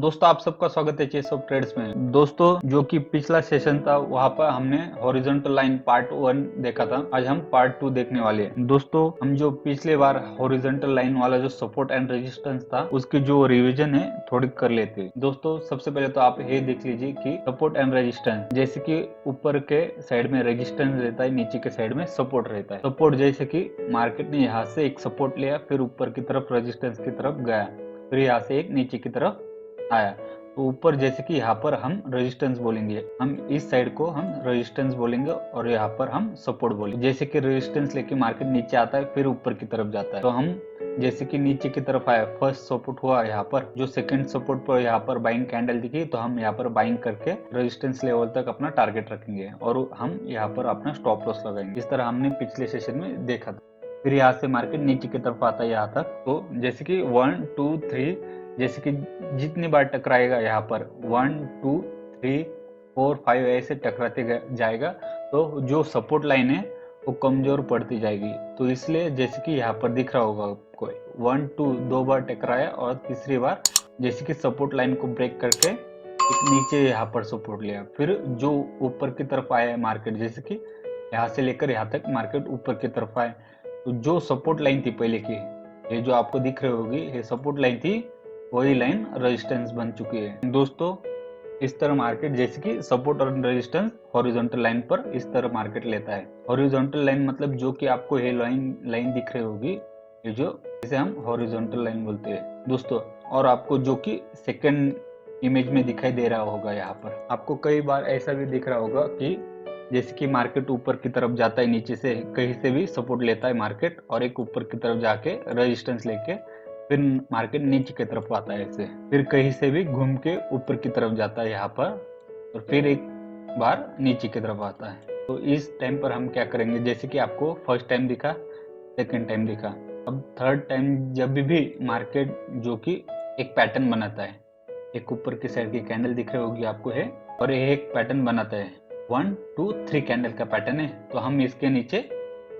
दोस्तों आप सबका स्वागत है चेस ऑफ ट्रेड्स में। दोस्तों जो कि पिछला सेशन था वहां पर हमने हॉरिजॉन्टल लाइन पार्ट 1 देखा था। आज हम पार्ट 2 देखने वाले हैं। दोस्तों हम जो पिछले बार हॉरिजॉन्टल लाइन वाला जो सपोर्ट एंड रेजिस्टेंस था उसकी जो रिवीजन है थोड़ी कर लेते हैं। दोस्तों सबसे पहले तो आप ये देख लीजिए कि सपोर्ट एंड रेजिस्टेंस, जैसे कि ऊपर के साइड में रेजिस्टेंस रहता है, नीचे के साइड में सपोर्ट रहता है। सपोर्ट जैसे कि मार्केट ने यहाँ से एक सपोर्ट लिया, फिर ऊपर की तरफ रेजिस्टेंस की तरफ गया, फिर यहाँ से एक नीचे की तरफ आया। तो ऊपर जैसे कि यहाँ पर हम रेजिस्टेंस बोलेंगे, हम इस साइड को हम रेजिस्टेंस बोलेंगे और यहाँ पर हम सपोर्ट बोलेंगे। जैसे कि रेजिस्टेंस लेके मार्केट नीचे आता है फिर ऊपर की तरफ जाता है, तो हम जैसे कि नीचे की तरफ आया, फर्स्ट सपोर्ट हुआ यहाँ पर, जो सेकंड सपोर्ट पर यहाँ पर बाइंग कैंडल दिखी, तो हम यहाँ पर बाइंग करके रेजिस्टेंस लेवल तक अपना टारगेट रखेंगे और हम यहाँ पर अपना स्टॉप लॉस लगाएंगे। इस तरह हमने पिछले सेशन में देखा था। फिर यहाँ से मार्केट नीचे की तरफ आता है यहाँ तक, तो जैसे कि 1 2 3, जैसे कि जितनी बार टकराएगा यहाँ पर 1 2 3 4 5 ऐसे टकराते जाएगा, तो जो सपोर्ट लाइन है वो कमजोर पड़ती जाएगी। तो इसलिए जैसे कि यहाँ पर दिख रहा होगा आपको 1 2 दो बार टकराया और तीसरी बार जैसे कि सपोर्ट लाइन को ब्रेक करके एक नीचे यहाँ पर सपोर्ट लिया, फिर जो ऊपर की तरफ आया है मार्केट, जैसे कि यहाँ से लेकर यहाँ तक मार्केट ऊपर की तरफ आए, तो जो सपोर्ट लाइन थी पहले की, ये जो आपको दिख रही होगी ये सपोर्ट लाइन थी, वही लाइन रेजिस्टेंस बन चुकी है। दोस्तों इस तरह मार्केट जैसे कि सपोर्ट और रेजिस्टेंस हॉरिजॉन्टल लाइन पर इस तरह मार्केट लेता है। हॉरिजॉन्टल लाइन मतलब जो कि आपको ये लाइन दिख रही होगी, ये जो इसे हम हॉरिजॉन्टल लाइन बोलते हैं दोस्तों। और आपको जो कि सेकंड इमेज में दिखाई दे रहा होगा, यहाँ पर आपको कई बार ऐसा भी दिख रहा होगा कि जैसे कि मार्केट ऊपर की तरफ जाता है, नीचे से कहीं से भी सपोर्ट लेता है मार्केट और एक ऊपर की तरफ जाके रेजिस्टेंस लेके फिर मार्केट नीचे की तरफ आता है ऐसे, फिर कहीं से भी घूम के ऊपर की तरफ जाता है यहाँ पर और फिर एक बार नीचे की तरफ आता है। तो इस टाइम पर हम क्या करेंगे, जैसे कि आपको फर्स्ट टाइम दिखा, सेकंड टाइम दिखा, अब थर्ड टाइम जब भी मार्केट जो कि एक पैटर्न बनाता है, एक ऊपर की साइड की कैंडल दिख रही होगी आपको है, और ये एक पैटर्न बनाता है 1 2 3 कैंडल का पैटर्न है, तो हम इसके नीचे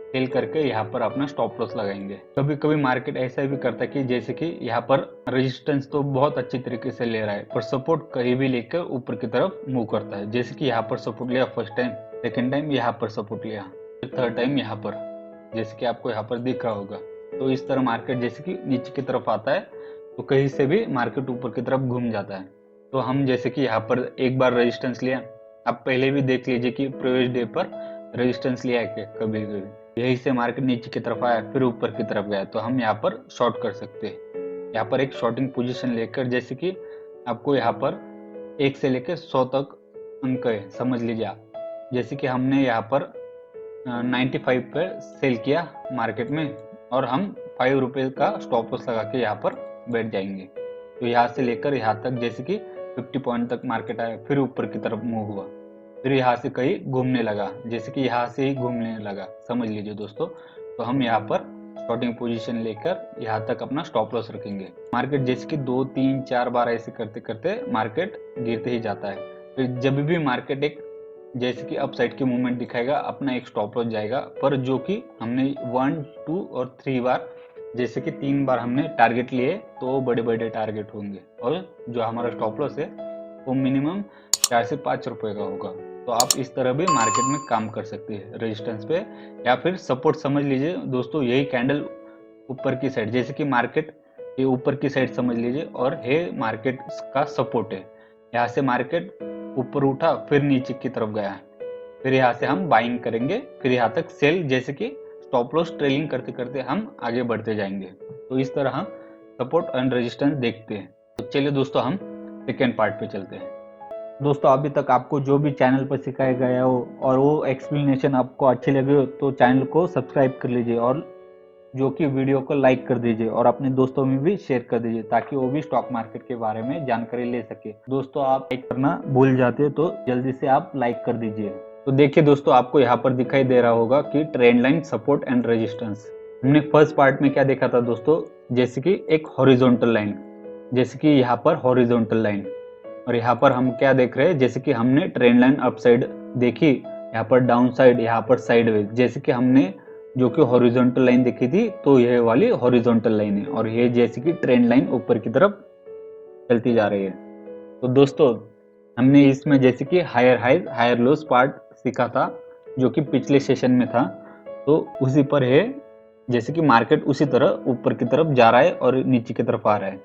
सेल करके यहाँ पर अपना स्टॉप लॉस लगाएंगे। कभी कभी मार्केट ऐसा भी करता है कि जैसे कि यहाँ पर रेजिस्टेंस तो बहुत अच्छी तरीके से ले रहा है पर सपोर्ट कहीं भी लेकर ऊपर की तरफ मूव करता है। जैसे कि यहाँ पर सपोर्ट लिया फर्स्ट टाइम, सेकेंड टाइम यहाँ पर सपोर्ट लिया, थर्ड टाइम यहाँ पर, जैसे कि आपको यहाँ पर दिख रहा होगा। तो इस तरह मार्केट जैसे कि नीचे की तरफ आता है तो कहीं से भी मार्केट ऊपर की तरफ घूम जाता है। तो हम जैसे कि यहाँ पर एक बार रेजिस्टेंस लिया, आप पहले भी देख लीजिए कि प्रीवियस डे पर रेजिस्टेंस लिया है क्या, कभी कभी यही से मार्केट नीचे की तरफ आया फिर ऊपर की तरफ गया, तो हम यहाँ पर शॉर्ट कर सकते हैं। यहाँ पर एक शॉर्टिंग पोजीशन लेकर, जैसे कि आपको यहाँ पर 1 से लेकर 100 तक अंक है, समझ लीजिए आप। जैसे कि हमने यहाँ पर 95 पे सेल किया मार्केट में और हम 5 रुपये का स्टॉप लॉस लगा के यहाँ पर बैठ जाएंगे। तो यहाँ से लेकर यहाँ तक जैसे कि 50 पॉइंट तक मार्केट आया, फिर ऊपर की तरफ मूव हुआ, फिर यहाँ से कहीं घूमने लगा, जैसे कि यहाँ से ही घूमने लगा, समझ लीजिए दोस्तों। तो हम यहाँ पर शॉर्टिंग पोजीशन लेकर यहाँ तक अपना स्टॉप लॉस रखेंगे। मार्केट जैसे कि 2 3 4 बार ऐसे करते करते मार्केट गिरते ही जाता है, फिर जब भी मार्केट एक जैसे कि अपसाइड की मूवमेंट दिखाएगा अपना एक स्टॉप लॉस जाएगा, पर जो कि हमने 1 2 और 3 बार, जैसे कि 3 बार हमने टारगेट लिए तो बड़े बड़े टारगेट होंगे और जो हमारा स्टॉप लॉस है वो मिनिमम 4 से 5 रुपए का होगा। तो आप इस तरह भी मार्केट में काम कर सकते हैं रेजिस्टेंस पे या फिर सपोर्ट। समझ लीजिए दोस्तों यही कैंडल ऊपर की साइड, जैसे कि मार्केट ये ऊपर की साइड समझ लीजिए और ये मार्केट का सपोर्ट है। यहाँ से मार्केट ऊपर उठा फिर नीचे की तरफ गया, फिर यहाँ से हम बाइंग करेंगे, फिर यहाँ तक सेल, जैसे कि स्टॉप लॉस ट्रेलिंग करते करते हम आगे बढ़ते जाएंगे। तो इस तरह हम सपोर्ट एंड रेजिस्टेंस देखते हैं। तो चलिए दोस्तों हम सेकेंड पार्ट पे चलते हैं। दोस्तों अभी तक आपको जो भी चैनल पर सिखाया गया हो और वो एक्सप्लेनेशन आपको अच्छी लगी हो तो चैनल को सब्सक्राइब कर लीजिए और जो कि वीडियो को लाइक कर दीजिए और अपने दोस्तों में भी शेयर कर दीजिए ताकि वो भी स्टॉक मार्केट के बारे में जानकारी ले सके। दोस्तों आप लाइक करना भूल जाते हो तो जल्दी से आप लाइक कर दीजिए। तो देखिए दोस्तों आपको यहाँ पर दिखाई दे रहा होगा कि trend line, support and resistance. हमने फर्स्ट पार्ट में क्या देखा था दोस्तों, जैसे कि एक हॉरिजॉन्टल लाइन, जैसे कि यहाँ पर हॉरिजॉन्टल लाइन, और यहाँ पर हम क्या देख रहे हैं, जैसे कि हमने ट्रेंड लाइन अपसाइड देखी, यहाँ पर डाउन साइड, यहाँ पर साइडवेज, जैसे कि हमने जो कि हॉरिजॉन्टल लाइन देखी थी तो यह वाली हॉरिजॉन्टल लाइन है और ये जैसे कि ट्रेंड लाइन ऊपर की तरफ चलती जा रही है। तो दोस्तों हमने इसमें जैसे कि higher highs higher lows part सीखा था, जो कि पिछले सेशन में था। तो उसी पर है, जैसे कि मार्केट उसी तरह ऊपर की तरफ जा रहा है और नीचे की तरफ आ रहा है।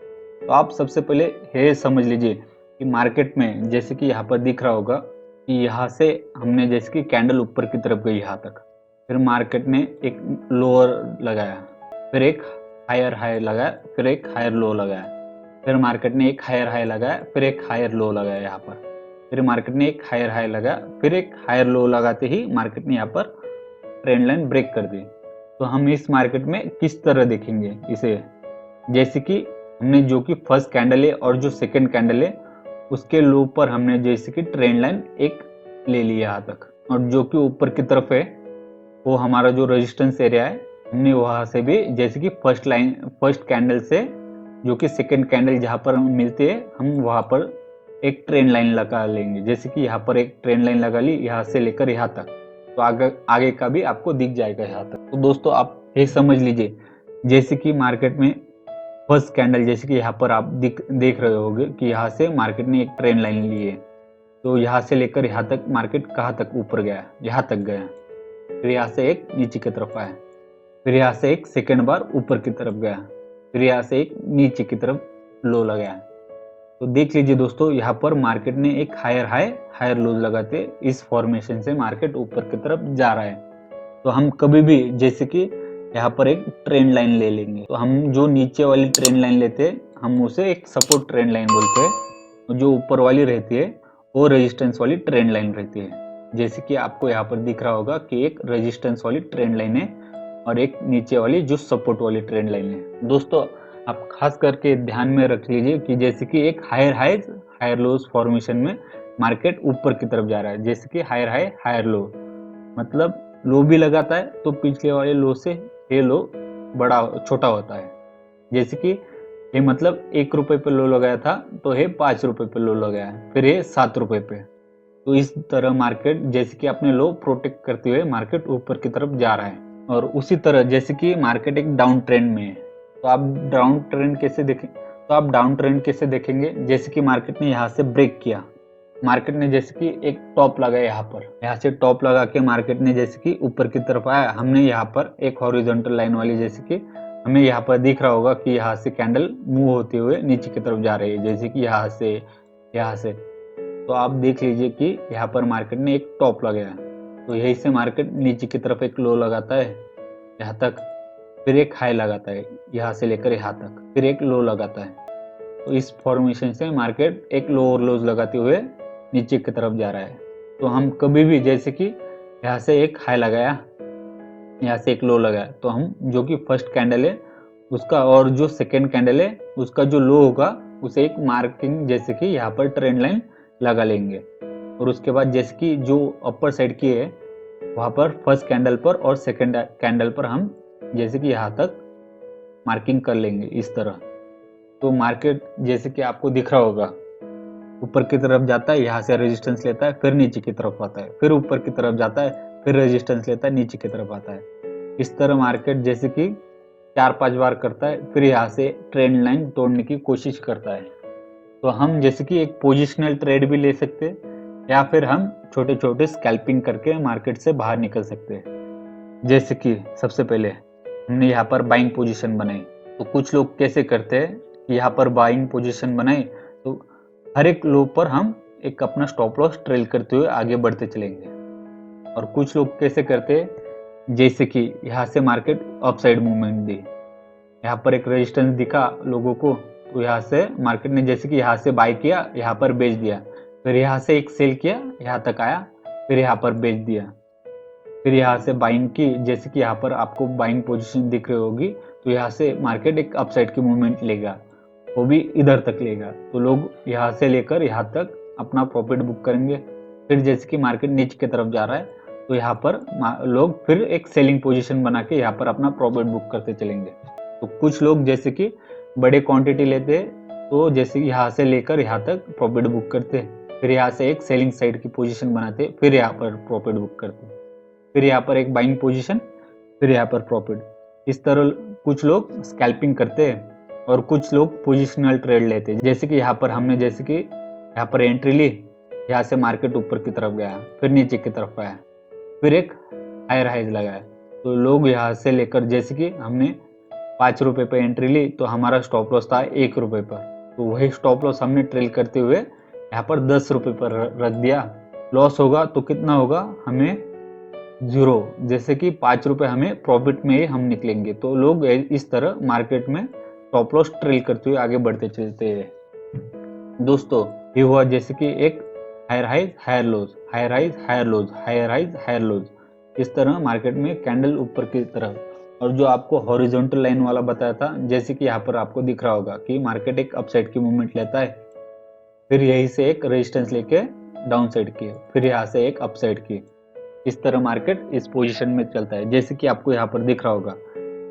तो आप सबसे पहले है समझ लीजिए कि मार्केट में जैसे कि यहाँ पर दिख रहा होगा कि यहाँ से हमने जैसे कि कैंडल ऊपर की तरफ गई यहाँ तक, फिर मार्केट ने एक लोअर लगाया, फिर एक हायर हाई लगाया, फिर एक हायर लो लगाया, फिर मार्केट ने एक हायर हाई लगाया, फिर एक हायर लो लगाया यहाँ पर, फिर मार्केट ने एक हायर हाई लगाया, फिर एक हायर लो लगाते ही मार्केट ने यहाँ पर ट्रेंड लाइन ब्रेक कर दी। तो हम इस मार्केट में किस तरह देखेंगे इसे, जैसे कि हमने जो कि फर्स्ट कैंडल है और जो सेकंड कैंडल है उसके लो पर हमने जैसे कि ट्रेंड लाइन एक ले लिया यहाँ तक, और जो कि ऊपर की तरफ है वो हमारा जो रेजिस्टेंस एरिया है, हमने वहां से भी जैसे कि फर्स्ट कैंडल से जो कि सेकंड कैंडल जहां पर मिलती है हम वहां पर एक ट्रेंड लाइन लगा लेंगे। जैसे कि यहाँ पर एक ट्रेंड लाइन लगा ली यहाँ से लेकर यहाँ तक, तो आगे का भी आपको दिख जाएगा यहाँ तक। तो दोस्तों आप ये समझ लीजिए, जैसे कि मार्केट में फर्स्ट कैंडल जैसे कि यहाँ पर आप देख रहे होंगे कि यहाँ से मार्केट ने एक ट्रेंड लाइन ली है, तो यहाँ से लेकर यहाँ तक मार्केट कहाँ तक ऊपर गया, यहाँ तक गया, फिर यहाँ से एक नीचे की तरफ आया, फिर यहाँ से एक सेकेंड बार ऊपर की तरफ गया, फिर यहाँ से एक नीचे की तरफ लो लगाया। तो देख लीजिए दोस्तों, यहाँ पर मार्केट ने एक हायर हाई हायर लो लगाते इस फॉर्मेशन से मार्केट ऊपर की तरफ जा रहा है। तो हम कभी भी जैसे कि यहाँ पर एक ट्रेंड लाइन ले लेंगे, तो हम जो नीचे वाली ट्रेंड लाइन लेते हैं हम उसे एक सपोर्ट ट्रेंड लाइन बोलते हैं, और जो ऊपर वाली रहती है वो रेजिस्टेंस वाली ट्रेंड लाइन रहती है। जैसे कि आपको यहाँ पर दिख रहा होगा कि एक रेजिस्टेंस वाली ट्रेंड लाइन है और एक नीचे वाली जो सपोर्ट वाली ट्रेंड लाइन है। दोस्तों आप खास करके ध्यान में रख लीजिए कि जैसे कि एक higher highs higher lows formation में मार्केट ऊपर की तरफ जा रहा है, जैसे कि हायर हाई हायर लो, मतलब लो भी लगाता है तो पिछले वाले लो से ये लो बड़ा छोटा होता है। जैसे कि ये मतलब 1 रुपए पे लो लगाया था तो ये 5 रुपए पे लो लगाया, फिर ये 7 रुपए पे। तो इस तरह मार्केट जैसे कि अपने लो प्रोटेक्ट करते हुए मार्केट ऊपर की तरफ जा रहा है। और उसी तरह जैसे कि मार्केट एक डाउन ट्रेंड में है, तो आप डाउन ट्रेंड कैसे देखेंगे, जैसे कि मार्केट ने यहाँ से ब्रेक किया, मार्केट ने जैसे कि एक टॉप लगाया यहाँ से टॉप लगा के मार्केट ने जैसे कि ऊपर की तरफ आया, हमने यहाँ पर एक हॉरिजॉन्टल लाइन वाली जैसे कि हमें यहाँ पर दिख रहा होगा कि यहाँ से कैंडल मूव होते हुए नीचे की तरफ जा रही है, जैसे कि यहाँ से। तो आप देख लीजिए कि यहाँ पर मार्केट ने एक टॉप लगाया, तो यही से मार्केट नीचे की तरफ एक लो लगाता है यहाँ तक, फिर एक हाई लगाता है यहाँ से लेकर यहाँ तक, फिर एक लो लगाता है। तो इस फॉर्मेशन से मार्केट एक लो और लोज लगाते हुए नीचे की तरफ जा रहा है। तो हम कभी भी जैसे कि यहाँ से एक हाई लगाया, यहाँ से एक लो लगाया, तो हम जो कि फर्स्ट कैंडल है उसका और जो सेकेंड कैंडल है उसका जो लो होगा उसे एक मार्किंग जैसे कि यहाँ पर ट्रेंड लाइन लगा लेंगे, और उसके बाद जैसे कि जो अपर साइड की है वहाँ पर फर्स्ट कैंडल पर और सेकेंड कैंडल पर हम जैसे कि यहाँ तक मार्किंग कर लेंगे इस तरह। तो मार्केट जैसे कि आपको दिख रहा होगा ऊपर की तरफ जाता है, यहाँ से रेजिस्टेंस लेता है, फिर नीचे की तरफ आता है, फिर ऊपर की तरफ जाता है, फिर रेजिस्टेंस लेता है, नीचे की तरफ आता है। इस तरह मार्केट जैसे कि 4-5 बार करता है, फिर यहाँ से ट्रेंड लाइन तोड़ने की कोशिश करता है। तो हम जैसे कि एक पोजिशनल ट्रेड भी ले सकते हैं, या फिर हम छोटे छोटे स्कैल्पिंग करके मार्केट से बाहर निकल सकते हैं। जैसे कि सबसे पहले हमने यहाँ पर बाइंग पोजीशन बनाई, तो कुछ लोग कैसे करते हैं कि यहाँ पर बाइंग पोजीशन बनाई तो हर एक लो पर हम एक अपना स्टॉप लॉस ट्रेल करते हुए आगे बढ़ते चलेंगे। और कुछ लोग कैसे करते हैं, जैसे कि यहाँ से मार्केट अपसाइड मूवमेंट दी, यहाँ पर एक रेजिस्टेंस दिखा लोगों को, तो यहाँ से मार्केट ने जैसे कि यहाँ से बाय किया, यहाँ पर बेच दिया, फिर यहाँ से एक सेल किया, यहाँ तक आया, फिर यहाँ पर बेच दिया, फिर यहाँ से बाइंग की, जैसे कि यहाँ पर आपको बाइंग पोजीशन दिख रही होगी, तो यहाँ से मार्केट एक अपसाइड की मूवमेंट लेगा, वो भी इधर तक लेगा, तो लोग यहाँ से लेकर यहाँ तक अपना प्रॉफिट बुक करेंगे। फिर जैसे कि मार्केट नीचे की तरफ जा रहा है तो यहाँ पर लोग फिर एक सेलिंग पोजीशन बना के यहाँ पर अपना प्रॉफिट बुक करते चलेंगे। तो कुछ लोग जैसे कि बड़े क्वांटिटी लेते हैं, तो जैसे यहाँ से लेकर यहाँ तक प्रॉफिट बुक करते, फिर यहाँ से एक सेलिंग साइड की पोजीशन बनाते, फिर यहाँ पर प्रॉफिट बुक करते, फिर यहाँ पर एक बाइंग पोजीशन, फिर यहाँ पर प्रॉफिट। इस तरह कुछ लोग स्कैल्पिंग करते हैं और कुछ लोग पोजिशनल ट्रेड लेते हैं। जैसे कि यहाँ पर हमने जैसे कि यहाँ पर एंट्री ली, यहाँ से मार्केट ऊपर की तरफ गया, फिर नीचे की तरफ आया, फिर एक हायर हाइज लगाया। तो लोग यहाँ से लेकर, जैसे कि हमने 5 रुपए पे एंट्री ली तो हमारा स्टॉप लॉस था 1 रुपए पर, तो वही स्टॉप लॉस हमने ट्रेल करते हुए यहाँ पर 10 रुपए पर रख दिया। लॉस होगा तो कितना होगा, हमें 0, जैसे कि 5 रुपए हमें प्रॉफिट में ही हम निकलेंगे। तो लोग इस तरह मार्केट में स्टॉप लॉस ट्रेल करते हुए आगे बढ़ते चलते हैं। दोस्तों ये हुआ जैसे कि एक higher highs higher lows, higher highs higher lows, higher highs higher lows, इस तरह मार्केट में कैंडल ऊपर की तरफ। और जो आपको हॉरिजॉन्टल लाइन वाला बताया था, जैसे कि यहाँ पर आपको दिख रहा होगा कि मार्केट एक अपसाइड की मूवमेंट लेता है, फिर यहीं से एक रेजिस्टेंस लेके डाउन साइड की, फिर यहाँ से एक अपसाइड की, इस तरह मार्केट इस पोजीशन में चलता है। जैसे कि आपको यहाँ पर दिख रहा होगा,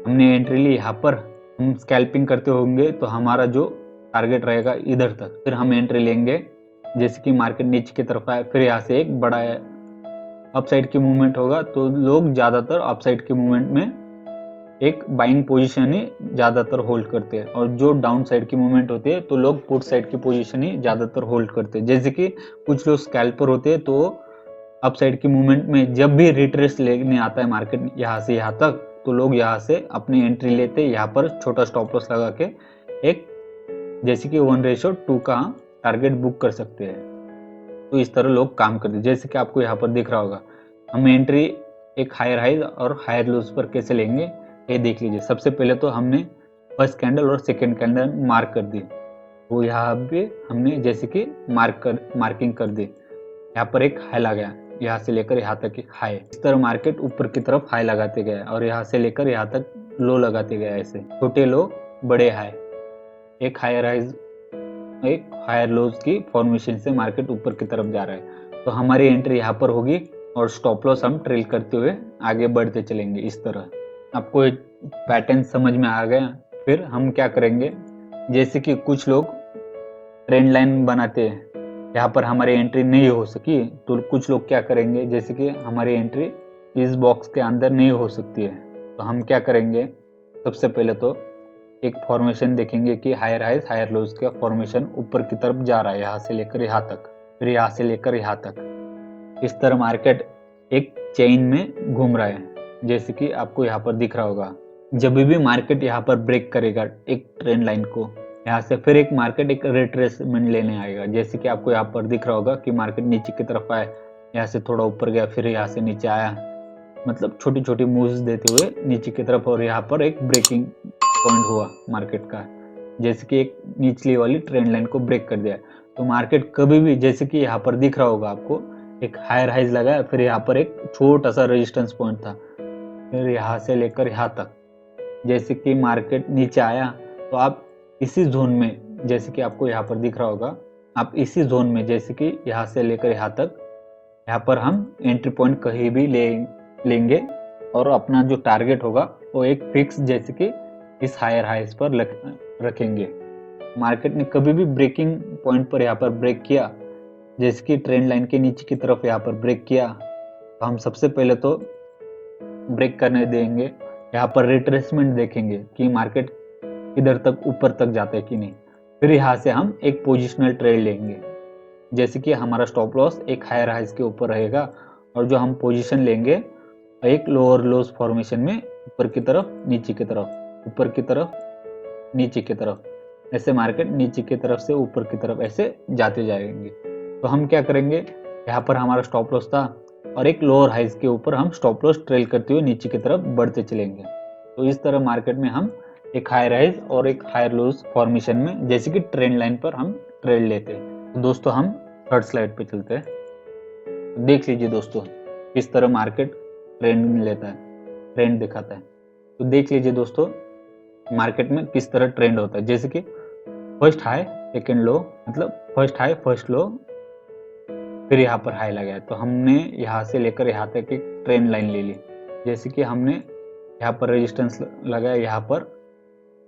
हमने एंट्री ली, यहाँ पर हम स्कैल्पिंग करते होंगे तो हमारा जो टारगेट रहेगा इधर तक, फिर हम एंट्री लेंगे, जैसे कि मार्केट नीचे की तरफ आए, फिर यहाँ से एक बड़ा अपसाइड की मूवमेंट होगा। तो लोग ज़्यादातर अपसाइड की मूवमेंट में एक बाइंग पोजीशन ही ज़्यादातर होल्ड करते हैं, और जो डाउन साइड की मूवमेंट होती है तो लोग पुट साइड की पोजीशन ही ज़्यादातर होल्ड करते हैं। जैसे कि कुछ लोग स्कैल्पर होते हैं, तो अप साइड की मूवमेंट में जब भी रिट्रेस लेने आता है मार्केट यहाँ से यहाँ तक, तो लोग यहाँ से अपनी एंट्री लेते हैं, यहाँ पर छोटा स्टॉप लॉस लगा के एक जैसे कि 1:2 का टारगेट बुक कर सकते हैं। तो इस तरह लोग काम करते हैं। जैसे कि आपको यहाँ पर दिख रहा होगा, हम एंट्री एक हायर हाइज और हायर लोज पर कैसे लेंगे ये देख लीजिए। सबसे पहले तो हमने फर्स्ट कैंडल और सेकेंड कैंडल मार्क कर दी, वो यहाँ पे हमने जैसे कि मार्किंग कर दी। यहाँ पर एक हाई लगाया, यहाँ से लेकर यहाँ तक एक हाई, इस तरह मार्केट ऊपर की तरफ हाई लगाते गए और यहाँ से लेकर यहाँ तक लो लगाते गए, ऐसे छोटे लो बड़े हाई, एक हायर हाइज एक हायर लोज की फॉर्मेशन से मार्केट ऊपर की तरफ जा रहा है। तो हमारी एंट्री यहाँ पर होगी और स्टॉप लॉस हम ट्रेल करते हुए आगे बढ़ते चलेंगे। इस तरह आपको एक पैटर्न समझ में आ गया। फिर हम क्या करेंगे, जैसे कि कुछ लोग ट्रेंड लाइन बनाते हैं, यहाँ पर हमारी एंट्री नहीं हो सकी तो कुछ लोग क्या करेंगे, जैसे कि हमारी एंट्री इस बॉक्स के अंदर नहीं हो सकती है, तो हम क्या करेंगे, सबसे पहले तो एक फॉर्मेशन देखेंगे कि हायर हाइज हायर लोज का फॉर्मेशन ऊपर की तरफ जा रहा है, यहाँ से लेकर यहाँ तक, फिर यहाँ से लेकर यहाँ तक, इस तरह मार्केट एक चेन में घूम रहा है। जैसे कि आपको यहाँ पर दिख रहा होगा, जब भी मार्केट यहाँ पर ब्रेक करेगा एक ट्रेंड लाइन को, यहाँ से फिर एक मार्केट एक रिट्रेसमेंट लेने आएगा। जैसे कि आपको यहाँ पर दिख रहा होगा कि मार्केट नीचे की तरफ आए, यहाँ से थोड़ा ऊपर गया, फिर यहाँ से नीचे आया, मतलब छोटी छोटी मूव्स देते हुए नीचे की तरफ, और यहाँ पर एक ब्रेकिंग पॉइंट हुआ मार्केट का, जैसे कि एक निचली वाली ट्रेंड लाइन को ब्रेक कर दिया। तो मार्केट कभी भी, जैसे कि यहाँ पर दिख रहा होगा आपको, एक हायर हाइज लगाया, फिर यहाँ पर एक छोटा सा रेजिस्टेंस पॉइंट था, फिर यहाँ से लेकर यहाँ तक, जैसे कि मार्केट नीचे आया तो आप इसी जोन में, जैसे कि आपको यहाँ पर दिख रहा होगा, आप इसी जोन में, जैसे कि यहाँ से लेकर यहाँ तक, यहाँ पर हम एंट्री पॉइंट कहीं भी लेंगे और अपना जो टारगेट होगा वो एक फिक्स, जैसे कि इस हायर हाइज पर रखेंगे। मार्केट ने कभी भी ब्रेकिंग पॉइंट पर यहाँ पर ब्रेक किया, जैसे कि ट्रेंड लाइन के नीचे की तरफ यहाँ पर ब्रेक किया, तो हम सबसे पहले तो ब्रेक करने देंगे, यहाँ पर रिट्रेसमेंट देखेंगे कि मार्केट इधर तक ऊपर तक जाता है कि नहीं, फिर यहाँ से हम एक पोजिशनल ट्रेड लेंगे, जैसे कि हमारा स्टॉप लॉस एक हायर हाइज के ऊपर रहेगा, और जो हम पोजीशन लेंगे एक लोअर लोज फॉर्मेशन में, ऊपर की तरफ नीचे की तरफ, ऊपर की तरफ नीचे की तरफ, ऐसे मार्केट नीचे की तरफ से ऊपर की तरफ ऐसे जाते जाएंगे। तो हम क्या करेंगे, यहाँ पर हमारा स्टॉप लॉस था और एक लोअर हाइज के ऊपर हम स्टॉप लॉस ट्रेल करते हुए नीचे की तरफ बढ़ते चलेंगे। तो इस तरह मार्केट में हम एक हायर हाइज और एक हायर लोज फॉर्मेशन में, जैसे कि ट्रेंड लाइन पर हम ट्रेड लेते हैं। तो दोस्तों हम थर्ड स्लाइड पे चलते हैं। देख लीजिए दोस्तों, किस तरह मार्केट ट्रेंड लेता है, ट्रेंड दिखाता है। तो देख लीजिए दोस्तों, मार्केट में किस तरह ट्रेंड होता है, जैसे कि फर्स्ट हाई सेकेंड लो, मतलब फर्स्ट हाई फर्स्ट लो, फिर यहाँ पर हाई लगाया, तो हमने यहाँ से लेकर यहाँ तक एक ट्रेंड लाइन ले ली, जैसे कि हमने यहाँ पर रेजिस्टेंस लगाया, यहाँ पर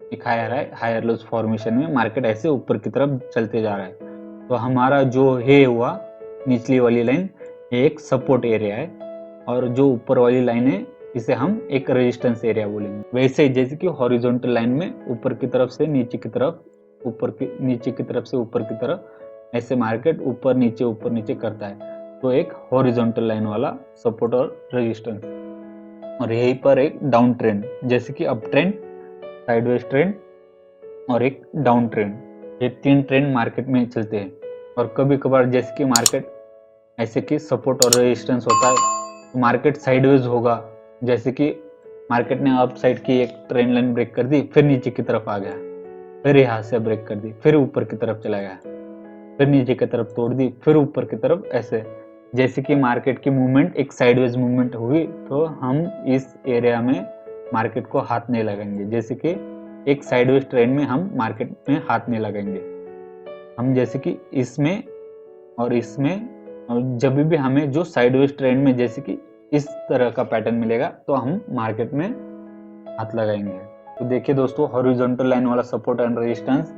एक हायर लोज फॉर्मेशन में मार्केट ऐसे ऊपर की तरफ चलते जा रहा है। तो हमारा जो है हुआ निचली वाली लाइन, ये एक सपोर्ट एरिया है, और जो ऊपर वाली लाइन है इसे हम एक रेजिस्टेंस एरिया बोलेंगे। वैसे जैसे कि हॉरिजॉन्टल लाइन में ऊपर की तरफ से नीचे की तरफ, नीचे की तरफ से ऊपर की तरफ ऐसे मार्केट ऊपर नीचे करता है, तो एक हॉरिजॉन्टल लाइन वाला सपोर्ट और रेजिस्टेंस। और यहीं पर एक डाउन ट्रेंड, जैसे कि अप ट्रेंड, साइडवेज ट्रेंड और एक डाउन ट्रेंड, ये 3 ट्रेंड मार्केट में चलते हैं। और कभी कभार जैसे कि मार्केट ऐसे कि सपोर्ट और रेजिस्टेंस होता है तो मार्केट साइडवेज होगा, जैसे कि मार्केट ने अप साइड की एक ट्रेंड लाइन ब्रेक कर दी, फिर नीचे की तरफ आ गया, फिर यहाँ से ब्रेक कर दी, फिर ऊपर की तरफ चला गया, फिर नीचे की तरफ तोड़ दी, फिर ऊपर की तरफ, ऐसे जैसे कि मार्केट की मूवमेंट एक साइडवेज मूवमेंट हुई, तो हम इस एरिया में मार्केट को हाथ नहीं लगाएंगे। जैसे कि एक साइडवेज ट्रेंड में हम मार्केट में हाथ नहीं लगाएंगे। हम जैसे कि इसमें और इसमें, और जब भी हमें जो साइडवेज ट्रेंड में जैसे कि इस तरह का पैटर्न मिलेगा तो हम मार्केट में हाथ लगाएंगे। तो देखिए दोस्तों, हॉरिजॉन्टल लाइन वाला सपोर्ट एंड रेजिस्टेंस,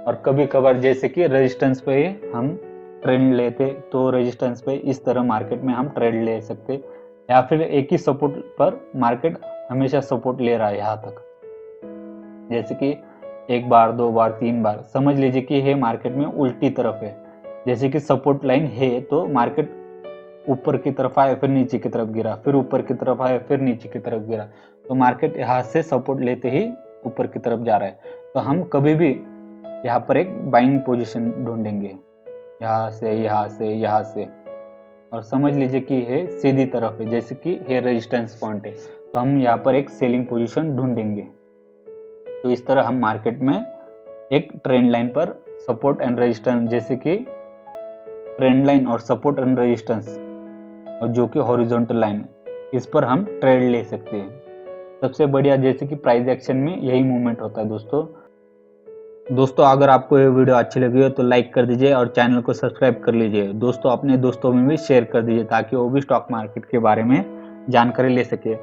और कभी कभार जैसे कि रेजिस्टेंस पे ही हम ट्रेंड लेते तो रेजिस्टेंस पे इस तरह मार्केट में हम ट्रेंड ले सकते, या फिर एक ही सपोर्ट पर मार्केट हमेशा सपोर्ट ले रहा है यहाँ तक, जैसे कि 1 बार 2 बार 3 बार, समझ लीजिए कि ये मार्केट में उल्टी तरफ है। जैसे कि सपोर्ट लाइन है तो मार्केट ऊपर की तरफ आए, फिर नीचे की तरफ गिरा, फिर ऊपर की तरफ आए, फिर नीचे की तरफ गिरा, तो मार्केट यहाँ से सपोर्ट लेते ही ऊपर की तरफ जा रहा है। तो हम कभी भी यहाँ पर एक बाइंग पोजीशन ढूंढेंगे, यहाँ से यहाँ से यहाँ से, और समझ लीजिए कि ये सीधी तरफ है, जैसे कि ये रेजिस्टेंस पॉइंट है, तो हम यहाँ पर एक सेलिंग पोजीशन ढूंढेंगे। तो इस तरह हम मार्केट में एक ट्रेंड लाइन पर सपोर्ट एंड रेजिस्टेंस, जैसे कि ट्रेंड लाइन और सपोर्ट एंड रेजिस्टेंस, और जो कि हॉरिजॉन्टल लाइन है, इस पर हम ट्रेड ले सकते हैं। सबसे बढ़िया जैसे कि प्राइस एक्शन में यही मूवमेंट होता है दोस्तों अगर आपको ये वीडियो अच्छी लगी हो तो लाइक कर दीजिए और चैनल को सब्सक्राइब कर लीजिए। दोस्तों अपने दोस्तों में भी शेयर कर दीजिए ताकि वो भी स्टॉक मार्केट के बारे में जानकारी ले सके।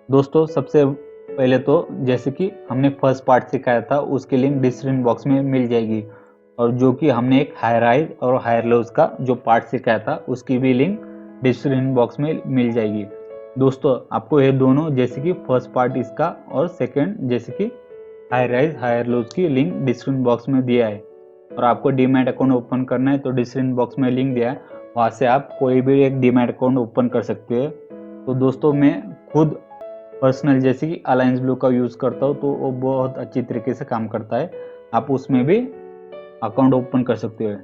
दोस्तों सबसे पहले तो जैसे कि हमने फर्स्ट पार्ट सिखाया था उसकी लिंक डिस्क्रिप्शन बॉक्स में मिल जाएगी, और जो कि हमने एक हायर हाई और हायर लोज का जो पार्ट सिखाया था उसकी भी लिंक डिस्क्रिप्शन बॉक्स में मिल जाएगी। दोस्तों आपको ये दोनों जैसे कि फर्स्ट पार्ट इसका और सेकंड जैसे कि हायर राइज हायर लोज की लिंक डिस्क्रिप्शन बॉक्स में दिया है, और आपको डीमैट अकाउंट ओपन करना है तो डिस्क्रिप्शन बॉक्स में लिंक दिया है, वहाँ से आप कोई भी एक डीमैट अकाउंट ओपन कर सकते हैं। तो दोस्तों मैं खुद पर्सनल जैसे कि अलायंस ब्लू का यूज़ करता हूँ, तो वो बहुत अच्छी तरीके से काम करता है, आप उसमें भी अकाउंट ओपन कर सकते हो।